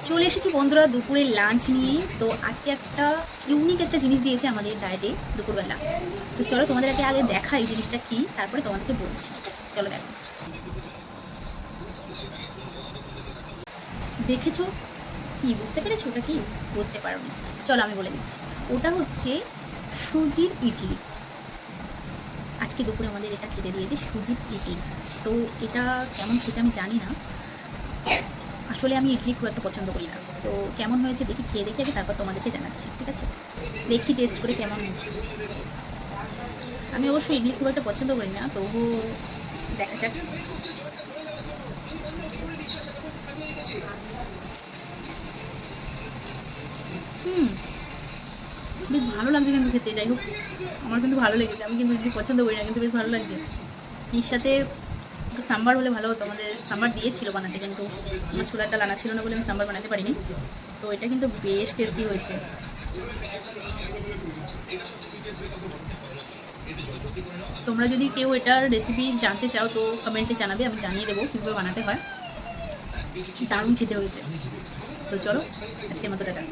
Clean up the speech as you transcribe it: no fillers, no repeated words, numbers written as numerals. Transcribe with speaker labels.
Speaker 1: চলে এসেছি বন্ধুরা দুপুরের লাঞ্চ নিয়ে। তো আজকে একটা ইউনিক একটা জিনিস দিয়েছে আমাদের ডায়েটে দুপুরবেলা। তো চলো তোমাদেরকে আগে দেখাই জিনিসটা কি, তারপরে তোমাদেরকে বলছি। ঠিক আছে, চলো দেখো। দেখেছো কি, বুঝতে পেরেছো ওটা কি? বুঝতে পারোনি? চলো আমি বলে দিচ্ছি। ওটা হচ্ছে সুজির ইডলি। আজকে দুপুরে আমাদের এটা খেতে দিয়েছে, সুজির ইডলি। তো এটা কেমন খেতে আমি জানি না, আসলে আমি ইডলি খুব একটা পছন্দ করি না। তো কেমন হয়েছে দেখি, খেয়ে দেখি আগে, তারপর তোমাদেরকে জানাচ্ছি। ঠিক আছে, দেখি টেস্ট করে কেমন হয়েছে। আমি অবশ্যই ইডলি খুব একটা পছন্দ করি না, তবু দেখা যাক। হুম, বেশ ভালো লাগছে কিন্তু খেতে। যাই হোক, আমার কিন্তু ভালো লেগেছে। আমি কিন্তু ইডলি পছন্দ করি না, কিন্তু বেশ ভালো লাগছে। এর সাথে একটু সাম্বার হলে ভালো হতো। আমাদের সাম্বার দিয়েছিল বানাতে, কিন্তু আমার ছোলার ডাল আনা ছিল না বলে আমি সাম্বার বানাতে পারিনি। তো এটা কিন্তু বেশ টেস্টি হয়েছে। তোমরা যদি কেউ এটার রেসিপি জানতে চাও তো কমেন্টে জানাবে, আমি জানিয়ে দেবো কীভাবে বানাতে হয়। দারুণ খেতে হয়েছে। তো চলো, আজকের মতো টাটা।